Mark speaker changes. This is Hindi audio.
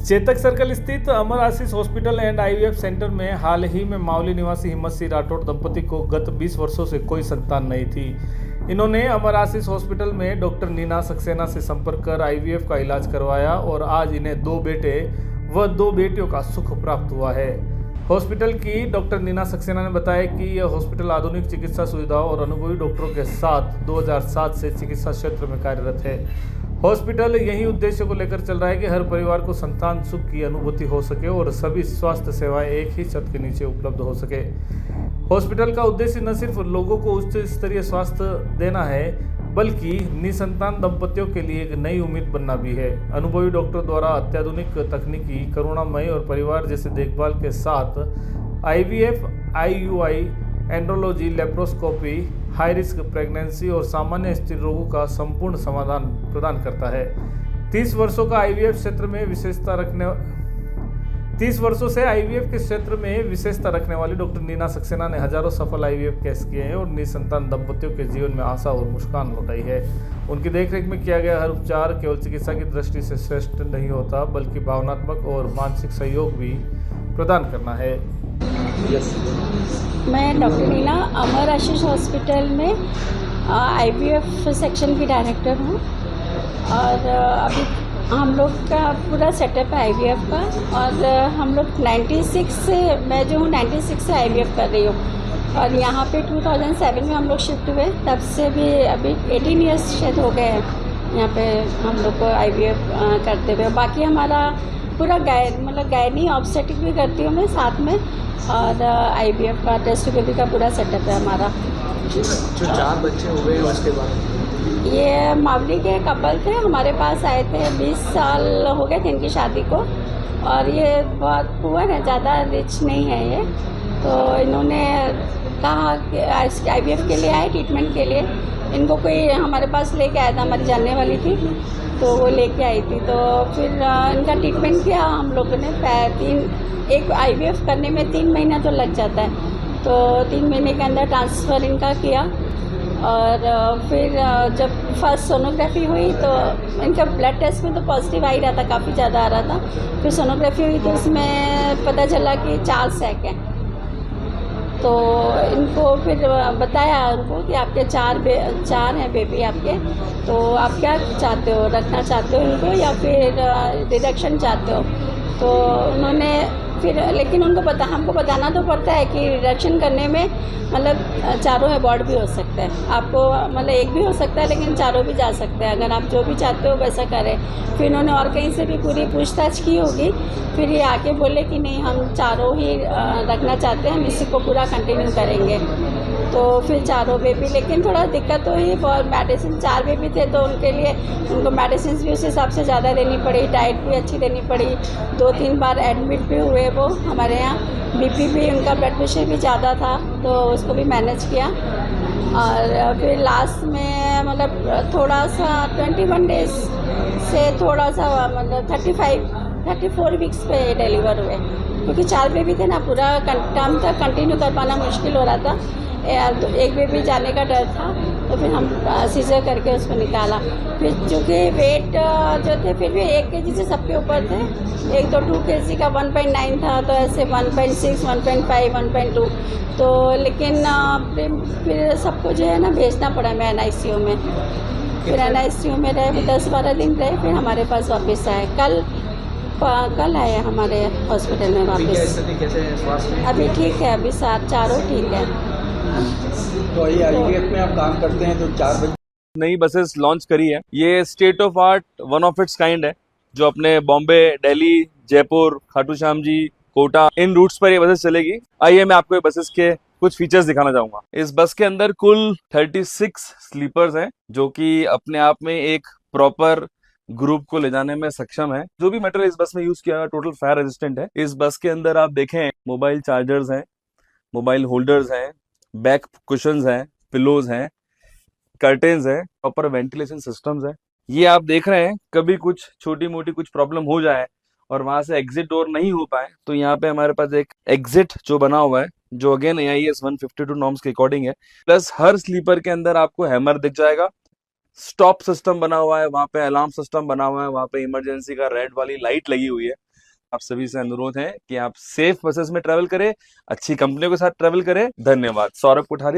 Speaker 1: चेतक सर्कल स्थित अमर आशीष हॉस्पिटल एंड आईवीएफ सेंटर में हाल ही में मावली निवासी हिम्मत सिंह राठौड़ दंपति को गत 20 वर्षों से कोई संतान नहीं थी। इन्होंने अमर आशीष हॉस्पिटल में डॉक्टर नीना सक्सेना से संपर्क कर आईवीएफ का इलाज करवाया और आज इन्हें 2 बेटे व 2 बेटियों का सुख प्राप्त हुआ है। हॉस्पिटल की डॉक्टर नीना सक्सेना ने बताया कि यह हॉस्पिटल आधुनिक चिकित्सा सुविधाओं और अनुभवी डॉक्टरों के साथ 2007 से चिकित्सा क्षेत्र में कार्यरत है। हॉस्पिटल यही उद्देश्य को लेकर चल रहा है कि हर परिवार को संतान सुख की अनुभूति हो सके और सभी स्वास्थ्य सेवाएं एक ही छत के नीचे उपलब्ध हो सके। हॉस्पिटल का उद्देश्य न सिर्फ लोगों को उच्च स्तरीय स्वास्थ्य देना है बल्कि निसंतान दंपतियों के लिए एक नई उम्मीद बनना भी है। अनुभवी डॉक्टर द्वारा अत्याधुनिक तकनीकी, करुणामय और परिवार जैसे देखभाल के साथ IVF, IUI, andrology, laparoscopy, high risk pregnancy और सामान्य स्त्री रोगों का संपूर्ण समाधान प्रदान करता है। 30 वर्षों से आईवीएफ के क्षेत्र में विशेषता रखने वाली डॉक्टर नीना सक्सेना ने हजारों सफल आईवीएफ केस किए हैं और निसंतान दंपतियों के जीवन में आशा और मुस्कान लौटाई है। उनकी देखरेख में किया गया हर उपचार केवल चिकित्सा की दृष्टि से श्रेष्ठ नहीं होता बल्कि भावनात्मक और मानसिक सहयोग भी प्रदान करना है।
Speaker 2: मैं डॉक्टर नीना अमर आशीष हॉस्पिटल में आईवीएफ सेक्शन की डायरेक्टर हूँ और अभी हम लोग का पूरा सेटअप है आईवीएफ का और हम लोग 96 से मैं जो हूँ 96 से आईवीएफ कर रही हूँ और यहाँ पे 2007 में हम लोग शिफ्ट हुए, तब से भी अभी 18 ईयर्स शायद हो गए हैं यहाँ पे हम लोग को आईवीएफ करते हुए। बाकी हमारा पूरा गायनी ऑब्स्टेटिक भी करती हूँ मैं साथ में और आईवीएफ का टेस्ट बेबी का पूरा सेटअप है हमारा।
Speaker 3: जो 4 बच्चे हुए उसके बाद
Speaker 2: ये मावली के कपल थे, हमारे पास आए थे, 20 साल हो गए थे इनकी शादी को और ये बहुत पुअर है, ज़्यादा रिच नहीं है ये। तो इन्होंने कहा कि आईवीएफ के लिए आए ट्रीटमेंट के लिए। इनको कोई हमारे पास लेके आया था, हमारी जानने वाली थी तो वो लेके आई थी। तो फिर इनका ट्रीटमेंट किया हम लोगों ने। एक आईवीएफ करने में 3 महीना तो लग जाता है, तो 3 महीने के अंदर ट्रांसफ़र इनका किया और फिर जब फर्स्ट सोनोग्राफी हुई तो इनका ब्लड टेस्ट में तो पॉजिटिव आ ही रहा था, काफ़ी ज़्यादा आ रहा था। फिर सोनोग्राफी हुई तो उसमें पता चला कि 4 सैक हैं। तो इनको फिर बताया उनको कि आपके 4 हैं बेबी आपके, तो आप क्या चाहते हो, रखना चाहते हो इनको या फिर रिडक्शन चाहते हो। तो उन्होंने फिर लेकिन हमको बताना तो पड़ता है कि रिडक्शन करने में मतलब 4 अबॉर्ट भी हो सकता है, आपको मतलब 1 भी हो सकता है लेकिन 4 भी जा सकते हैं, अगर आप जो भी चाहते हो वैसा करें। फिर इन्होंने और कहीं से भी पूरी पूछताछ की होगी, फिर ये आके बोले कि नहीं हम 4 ही रखना चाहते हैं, हम इसी को पूरा कंटिन्यू करेंगे। तो फिर 4 बेबी, लेकिन थोड़ा दिक्कत हुई और मेडिसिन 4 बेबी थे तो उनके लिए उनको मेडिसिन भी उस हिसाब से ज़्यादा देनी पड़ी, डाइट भी अच्छी देनी पड़ी। 2-3 बार एडमिट भी हुए वो हमारे यहाँ। बीपी भी उनका, ब्लड प्रेशर भी ज़्यादा था तो उसको भी मैनेज किया और फिर लास्ट में मतलब थोड़ा सा 21 डेज से थोड़ा सा मतलब 34 वीक्स पे डिलीवर हुए, क्योंकि 4 बेबी थे ना, पूरा टाइम तक कंटिन्यू कर पाना मुश्किल हो रहा था। तो 1 बेबी जाने का डर था तो फिर हम सीजर करके उसको निकाला। फिर चूँकि वेट जो थे फिर भी 1 केजी से सबके ऊपर थे, एक तो 2 केजी का 1.9 था, तो ऐसे 1.6, 1.5, 1.2। तो लेकिन फिर सबको जो है ना भेजना पड़ा मैं NICU में। फिर NICU में रहे 10-12 दिन रहे, फिर हमारे पास वापस आए। कल आए हमारे हॉस्पिटल में वापस। अभी ठीक है, अभी 4 ठीक है।
Speaker 3: तो ये आईवीएफ में आप काम करते हैं तो 4 बच्चे
Speaker 4: नई बसेस लॉन्च करी है। ये state of art, one of its kind है, जो अपने बॉम्बे, दिल्ली, जयपुर, खाटू श्याम जी, कोटा, इन रूट्स पर ये बसेस चलेगी। आइए मैं आपको ये बसेस के कुछ फीचर्स दिखाना चाहूंगा। इस बस के अंदर कुल 36 स्लीपर्स हैं, जो कि अपने आप में एक प्रॉपर ग्रुप को ले जाने में सक्षम है। जो भी मटेरियल इस बस में यूज किया है टोटल फायर रेजिस्टेंट है। इस बस के अंदर आप देखें मोबाइल चार्जर्स हैं, मोबाइल होल्डर्स हैं, बैक कुशंस हैं, पिलोज हैं, कर्टेन्स हैं, प्रॉपर वेंटिलेशन सिस्टम्स हैं। ये आप देख रहे हैं, कभी कुछ छोटी मोटी कुछ प्रॉब्लम हो जाए और वहां से एग्जिट डोर नहीं हो पाए तो यहाँ पे हमारे पास एक एग्जिट जो बना हुआ है, जो अगेन AIS 152 नॉर्म्स के अकॉर्डिंग है। प्लस हर स्लीपर के अंदर आपको हैमर दिख जाएगा, स्टॉप सिस्टम बना हुआ है, वहां पे अलार्म सिस्टम बना हुआ है, वहां पे इमरजेंसी का रेड वाली लाइट लगी हुई है। आप सभी से अनुरोध है कि आप सेफ बसेस में ट्रेवल करें, अच्छी कंपनियों के साथ ट्रेवल करें। धन्यवाद। सौरभ कोठारी,